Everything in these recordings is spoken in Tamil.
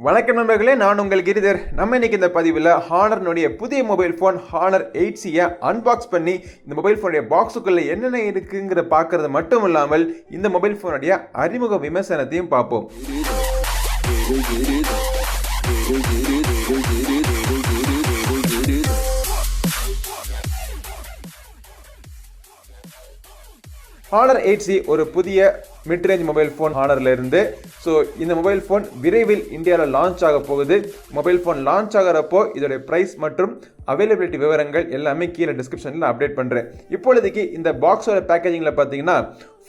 வணக்கம் நண்பர்களே, நான் உங்கள் கிரிதர். நம்ம இன்னைக்கு இந்த பதிவில் ஹானர்னுடைய புதிய மொபைல் ஃபோன் ஹானர் 8Cயை அன்பாக்ஸ் பண்ணி இந்த மொபைல் ஃபோனுடைய பாக்ஸுக்குள்ளே என்னென்ன இருக்குங்கிற பார்க்கறது மட்டும் இல்லாமல் இந்த மொபைல் ஃபோனுடைய அறிமுக விமர்சனத்தையும் பார்ப்போம். ஹானர் 8C ஒரு புதிய மிட்ரேஞ்ச் மொபைல் ஃபோன் ஹானர்ல இருந்து. ஸோ இந்த மொபைல் ஃபோன் விரைவில் இந்தியாவில் லான்ச் ஆக போகுது. மொபைல் ஃபோன் லான்ச் ஆகிறப்போ இதோடைய ப்ரைஸ் மற்றும் அவைலபிலிட்டி விவரங்கள் எல்லாமே கீழே டிஸ்கிரிப்ஷனில் அப்டேட் பண்ணுறேன். இப்பொழுதைக்கு இந்த பாக்ஸோட பேக்கேஜிங்கில் பார்த்தீங்கன்னா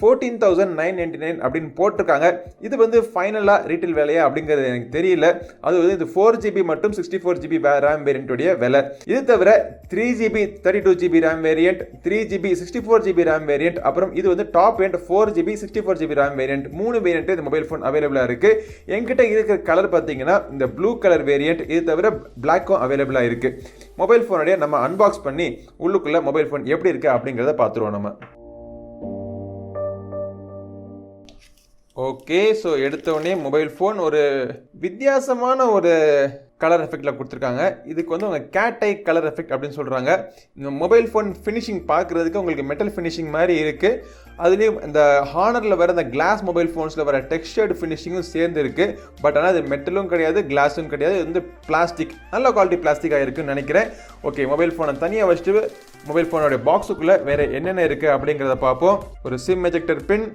14,999 அப்படின்னு போட்டிருக்காங்க. இது வந்து ஃபைனலாக ரீட்டைல் விலையா அப்படிங்கிறது எனக்கு தெரியல. அது வந்து இது 4GB மற்றும் 64GB ரேம் வேரியண்ட்டுடைய விலை. இது தவிர 3GB 32GB RAM variant, 3GB 64GB RAM variant, அப்புறம் இது வந்து top end 4GB 64GB RAM variant, 3 variant இந்த மொபைல் ஃபோன் அவைலபிளாக இருக்குது. என்கிட்ட இருக்கிற கலர் பார்த்தீங்கன்னா இந்த ப்ளூ கலர் வேரியண்ட், இது தவிர பிளாக்கும் அவைலபிளாக இருக்குது. மொபைல் ஃபோனுடைய நம்ம அன்பாக்ஸ் பண்ணி உள்ளுக்குள்ள மொபைல் ஃபோன் எப்படி இருக்கு அப்படிங்கிறத பார்த்துருவோம் நம்ம. ஓகே, ஸோ எடுத்தோடனே மொபைல் ஃபோன் ஒரு வித்தியாசமான ஒரு கலர் எஃபெக்டில் கொடுத்துருக்காங்க. இதுக்கு வந்து அவங்க கேட் ஐ கலர் எஃபெக்ட் அப்படின்னு சொல்கிறாங்க. இந்த மொபைல் ஃபோன் ஃபினிஷிங் பார்க்குறதுக்கு உங்களுக்கு மெட்டல் ஃபினிஷிங் மாதிரி இருக்குது. அதுலேயும் இந்த ஹானரில் வர இந்த கிளாஸ் மொபைல் ஃபோன்ஸில் வர டெக்ஸ்டர்டு ஃபினிஷிங்கும் சேர்ந்து இருக்குது. பட் ஆனால் அது மெட்டலும் கிடையாது, கிளாஸும் கிடையாது. இது வந்து பிளாஸ்டிக், நல்ல குவாலிட்டி பிளாஸ்டிக்காக இருக்குன்னு நினைக்கிறேன். ஓகே, மொபைல் ஃபோனை தனியாக வச்சுட்டு மொபைல் ஃபோனோட பாக்ஸுக்குள்ளே வேறு என்னென்ன இருக்குது அப்படிங்கிறத பார்ப்போம். ஒரு சிம் எஜெக்டர் பின்,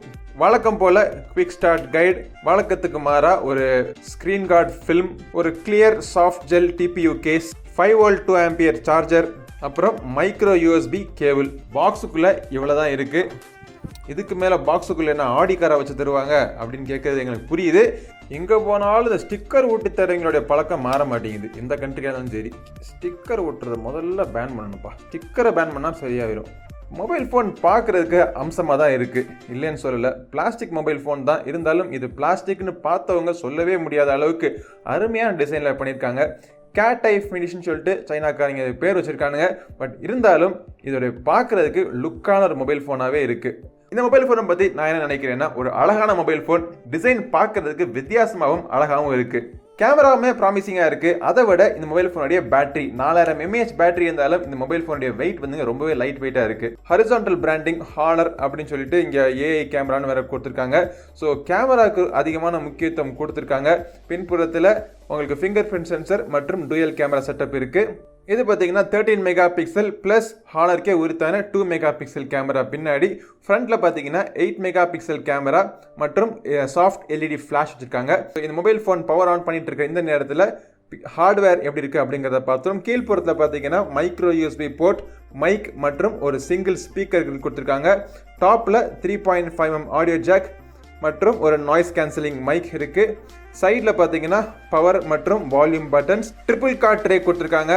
வழக்கம் போல் குவிக் ஸ்டார்ட் கைடு, வழக்கத்துக்கு மாறா ஒரு ஸ்க்ரீன் கார்டு ஃபில்ம், ஒரு clear soft gel TPU case, 5V 2A charger, அப்புறம் மைக்ரோ யூஎஸ்பி கேபிள். பாக்ஸுக்குள்ளே இவ்வளோ தான் இருக்குது. இதுக்கு மேலே பாக்ஸுக்குள்ளே என்ன ஆடி காரை வச்சு தருவாங்க அப்படின்னு கேட்குறது எங்களுக்கு புரியுது. எங்கே போனாலும் இந்த ஸ்டிக்கர் ஒட்டி தரவங்களுடைய பழக்கம் மாற மாட்டேங்குது. எந்த கண்ட்ரியாக இருந்தாலும் சரி, ஸ்டிக்கர் ஒட்டுறதை முதல்ல பேன் பண்ணணும்ப்பா. ஸ்டிக்கரை பேன் பண்ணால் சரியாயிரும். மொபைல் ஃபோன் பார்க்குறதுக்கு அம்சமாக தான் இருக்குது, இல்லைன்னு சொல்லலை. பிளாஸ்டிக் மொபைல் ஃபோன் தான், இருந்தாலும் இது பிளாஸ்டிக்னு பார்த்தவங்க சொல்லவே முடியாத அளவுக்கு அருமையான டிசைனில் பண்ணியிருக்காங்க. கேட் ஐ ஃபினிஷ்னு சொல்லிட்டு சைனாக்காரங்க பேர் வச்சுருக்கானுங்க. பட் இருந்தாலும் இதோடைய பார்க்குறதுக்கு லுக்கான ஒரு மொபைல் ஃபோனாகவே இருக்குது. இந்த மொபைல் ஃபோனை பற்றி நான் என்ன நினைக்கிறேன்னா, ஒரு அழகான மொபைல் ஃபோன், டிசைன் பார்க்குறதுக்கு வித்தியாசமாகவும் அழகாகவும் இருக்குது. கேமராவுமே ப்ராமிசிங்காக இருக்குது. அதை விட இந்த மொபைல் ஃபோனுடைய பேட்டரி 4000 mAh பேட்டரி இருந்தாலும் இந்த மொபைல் ஃபோனுடைய வெயிட் வந்து ரொம்பவே லைட் வெயிட்டாக இருக்குது. ஹரிசான்டல் பிராண்டிங் ஹானர் அப்படின்னு சொல்லிட்டு இங்கே ஏஐ கேமரான்னு வேறு கொடுத்துருக்காங்க. ஸோ கேமராவுக்கு அதிகமான முக்கியத்துவம் கொடுத்துருக்காங்க. பின்புறத்தில் உங்களுக்கு ஃபிங்கர் பிரிண்ட் சென்சர் மற்றும் டூயல் கேமரா செட்டப் இருக்குது. இது பார்த்தீங்கன்னா 13 மெகா பிக்சல் ப்ளஸ் ஹானருக்கே உரித்தான 2 மெகா பிக்சல் கேமரா பின்னாடி. ஃப்ரண்ட்டில் பார்த்தீங்கன்னா 8 மெகா பிக்சல் கேமரா மற்றும் சாஃப்ட் எல்இடி ஃப்ளாஷ் வச்சுருக்காங்க. இந்த மொபைல் ஃபோன் பவர் ஆன் பண்ணிட்டு இருக்க இந்த நேரத்தில் ஹார்ட்வேர் எப்படி இருக்குது அப்படிங்கிறத பார்த்தோம். கீழ்ப்புறத்தில் பார்த்தீங்கன்னா மைக்ரோ யூஎஸ்பி போர்ட், மைக் மற்றும் ஒரு சிங்கிள் ஸ்பீக்கர்கள் கொடுத்துருக்காங்க. டாப்பில் 3.5mm ஆடியோ ஜாக் மற்றும் ஒரு நாய்ஸ் கேன்சலிங் மைக் இருக்குது. சைடில் பார்த்தீங்கன்னா பவர் மற்றும் volume buttons, triple card tray கொடுத்துருக்காங்க.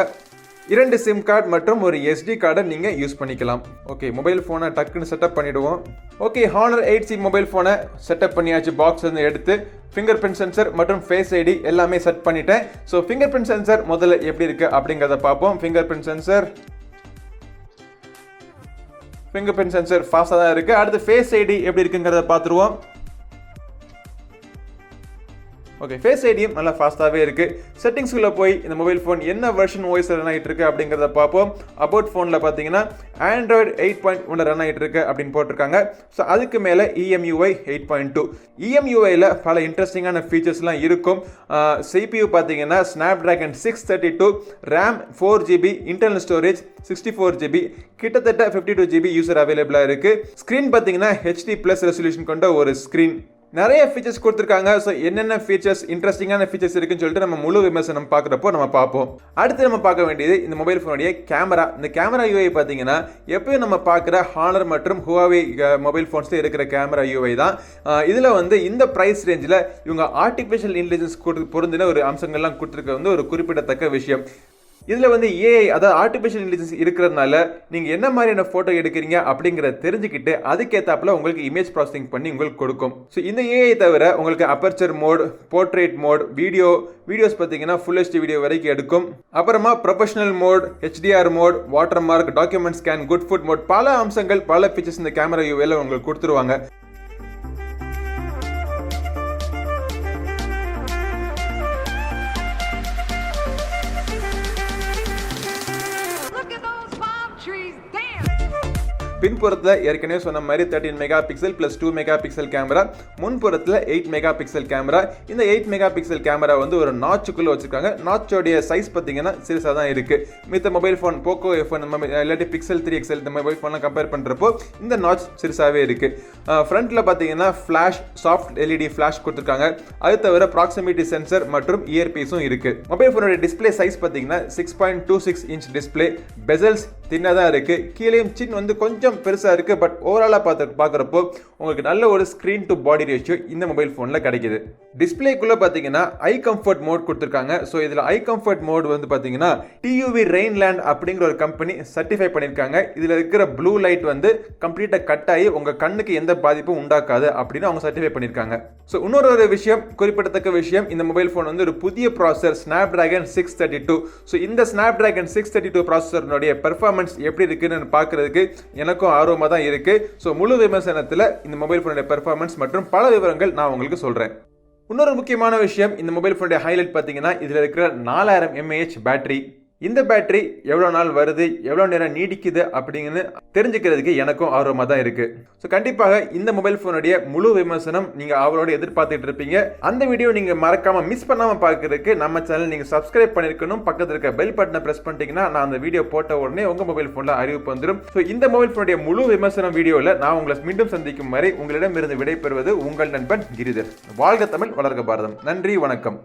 2 சிம் கார்டு மற்றும் ஒரு SD கார்டை நீங்கள் யூஸ் பண்ணிக்கலாம். ஓகே, மொபைல் ஃபோனை டக்குன்னு செட்டப் பண்ணிவிடுவோம். ஓகே, ஹானர் 8C மொபைல் ஃபோனை செட்டப் பண்ணியாச்சு. பாக்ஸ் வந்து எடுத்து ஃபிங்கர் பிரிண்ட் சென்சர் மற்றும் ஃபேஸ் ஐடி எல்லாமே செட் பண்ணிட்டேன். ஸோ ஃபிங்கர் பிரிண்ட் சென்சர் முதல்ல எப்படி இருக்குது அப்படிங்கிறத பார்ப்போம். ஃபிங்கர் பிரிண்ட் சென்சர் ஃபாஸ்ட்டாக தான் இருக்குது. அடுத்து ஃபேஸ் ஐடி எப்படி இருக்குங்கிறத பார்த்துருவோம். ஓகே, ஃபேஸ் ஐடியும் நல்லா ஃபாஸ்ட்டாகவே இருக்குது. செட்டிங்ஸ்குள்ளே போய் இந்த மொபைல் ஃபோன் என்ன வெர்ஷன் OS ரன் ஆகிட்டு இருக்கு அப்படிங்கிறத பார்ப்போம். அபவுட் ஃபோனில் பார்த்தீங்கன்னா Android 8.1 ரன் ஆகிட்டு இருக்கு அப்படின்னு போட்டிருக்காங்க. ஸோ அதுக்கு மேலே EMUI 8.2. EMUIயில் பல இன்ட்ரெஸ்டிங்கான ஃபீச்சர்ஸ்லாம் இருக்கும். CPU பார்த்தீங்கன்னா Snapdragon 632, RAM 4GB, internal storage 64GB, கிட்டத்தட்ட 52GB யூசர் அவைலபிளாக இருக்குது. ஸ்க்ரீன் பார்த்தீங்கன்னா HD+ ரெசல்யூஷன் கொண்ட ஒரு ஸ்க்ரீன். நிறைய ஃபீச்சர்ஸ் கொடுத்துருக்காங்க. ஸோ என்னென்ன ஃபீச்சர்ஸ், இன்ட்ரெஸ்டிங்கான ஃபீச்சர்ஸ் இருக்குன்னு சொல்லிட்டு நம்ம முழு விமர்சனம் பார்க்குறப்போ நம்ம பார்ப்போம். அடுத்து நம்ம பார்க்க வேண்டியது இந்த மொபைல் ஃபோனுடைய கேமரா. இந்த கேமரா UI பார்த்தீங்கன்னா எப்பயும் நம்ம பார்க்குற ஹானர் மற்றும் Huawei மொபைல் ஃபோன்ஸில் இருக்கிற கேமரா UI தான். இதில் வந்து இந்த ப்ரைஸ் ரேஞ்சில் இவங்க ஆர்டிஃபிஷியல் இன்டெலிஜென்ஸ் பொருந்தின ஒரு அம்சங்கள்லாம் கொடுத்துருக்க வந்து ஒரு குறிப்பிடத்தக்க விஷயம். இதில் வந்து ஏஐ, அதாவது ஆர்டிஃபிஷியல் இன்டெலிஜென்ஸ் இருக்கிறதுனால நீங்கள் என்ன மாதிரியான ஃபோட்டோ எடுக்கிறீங்க அப்படிங்கிறத தெரிஞ்சுக்கிட்டு அதுக்கேற்றாப்புல உங்களுக்கு இமேஜ் ப்ராசஸிங் பண்ணி உங்களுக்கு கொடுக்கும். ஸோ இந்த ஏஐ தவிர உங்களுக்கு aperture mode, portrait mode, videos பார்த்தீங்கன்னா ஃபுல் HD வீடியோ வரைக்கும் எடுக்கும். அப்புறமா professional mode, HDR mode, water mark, document scan, good food mode, பல அம்சங்கள், பல ஃபீச்சர்ஸ் இந்த கேமரா யூஐல உங்களுக்கு கொடுத்துருவாங்க. பின்புறத்தில் ஏற்கனவே சொன்ன மாதிரி 13 megapixel plus 2 megapixel camera, முன்புறத்தில் 8 மெகா பிக்சல் கேமரா. இந்த 8 மெகா பிக்சல் கேமரா வந்து ஒரு நாச்சுக்குள்ள வச்சிருக்காங்க. நாச்சோடைய சைஸ் பார்த்தீங்கன்னா சிறுசாக தான் இருக்கு. மித்த மொபைல் ஃபோன் போக்கோ F1 இல்லாட்டி பிக்சல் 3 XL இந்த மொபைல் ஃபோன்லாம் கம்பேர் பண்ணுறப்போ இந்த நாச் சிறுசாகவே இருக்கு. ஃப்ரண்ட்ல பார்த்தீங்கன்னா ஃபிளாஷ் சாஃப்ட் LED ஃபிளாஷ் கொடுத்துருக்காங்க. அது தவிர ப்ராக்சிமிட்டி சென்சர் மற்றும் இயர்பீஸும் இருக்கு. மொபைல் ஃபோனோட டிஸ்பிளே சைஸ் பார்த்தீங்கன்னா 6.26 இன்ச் டிஸ்பிளே. பெசல்ஸ் தின்னாக தான் இருக்கு. கீழேயும் சின் வந்து கொஞ்சம் பெருசாக இருக்கு. பட் ஓவராலாக பார்க்குறப்போ உங்களுக்கு நல்ல ஒரு ஸ்க்ரீன் டு பாடி ரேஷியோ இந்த மொபைல் ஃபோனில் கிடைக்குது. டிஸ்பிளேக்குள்ள பார்த்தீங்கன்னா ஐ கம்ஃபர்ட் மோட் கொடுத்துருக்காங்க. ஸோ இதில் ஐ கம்ஃபர்ட் மோட் வந்து பார்த்தீங்கன்னா TUV ரெயின்லேண்ட் அப்படிங்கிற ஒரு கம்பெனி சர்டிஃபை பண்ணியிருக்காங்க. இதில் இருக்கிற ப்ளூ லைட் வந்து கம்ப்ளீட்டாக கட் ஆகி உங்கள் கண்ணுக்கு எந்த பாதிப்பும் உண்டாக்காது அப்படின்னு அவங்க சர்டிஃபை பண்ணியிருக்காங்க. ஸோ இன்னொரு விஷயம், குறிப்பிடத்தக்க விஷயம், இந்த மொபைல் ஃபோன் வந்து ஒரு புதிய ப்ராசஸர் Snapdragon 632. ஸோ இந்த Snapdragon 632 ப்ராசஸருடைய பெர்ஃபார்மன்ஸ் எப்படி இருக்குன்னு பார்க்கறதுக்கு எனக்கும் ஆர்வமாக தான் இருக்கு. ஸோ முழு விமர்சனத்தில் இந்த மொபைல் ஃபோனுடைய பெர்ஃபார்மன்ஸ் மற்றும் பல விவரங்கள் நான் உங்களுக்கு சொல்கிறேன். இன்னொரு முக்கியமான விஷயம், இந்த மொபைல் ஃபோனுடைய ஹைலைட் பார்த்தீங்கன்னா இதில் இருக்கிற 4000 mAh பேட்டரி. இந்த பேட்டரி எவ்வளோ நாள் வருது, எவ்வளோ நேரம் நீடிக்குது அப்படிங்கிறது தெரிஞ்சுக்கிறதுக்கு எனக்கும் ஆர்வமாக தான் இருக்கு. ஸோ கண்டிப்பாக இந்த மொபைல் ஃபோனுடைய முழு விமர்சனம் நீங்கள் அவளோட எதிர்பார்த்துட்டு இருப்பீங்க. அந்த வீடியோ நீங்கள் மறக்காமல் மிஸ் பண்ணாமல் பார்க்கறதுக்கு நம்ம சேனல் நீங்கள் சப்ஸ்கிரைப் பண்ணிருக்கணும். பக்கத்தில் இருக்க பெல் பட்டனை ப்ரெஸ் பண்ணிட்டீங்கன்னா நான் அந்த வீடியோ போட்ட உடனே உங்கள் மொபைல் ஃபோனில் அறிவிப்பு வந்துடும். ஸோ இந்த மொபைல் ஃபோனுடைய முழு விமர்சனம் வீடியோவில் நான் உங்களை மீண்டும் சந்திக்கும் வரை உங்களிடமிருந்து விடைபெறுவது உங்கள் நண்பன் கிரிதர். வாழ்க தமிழ், வளர்க பாரதம். நன்றி, வணக்கம்.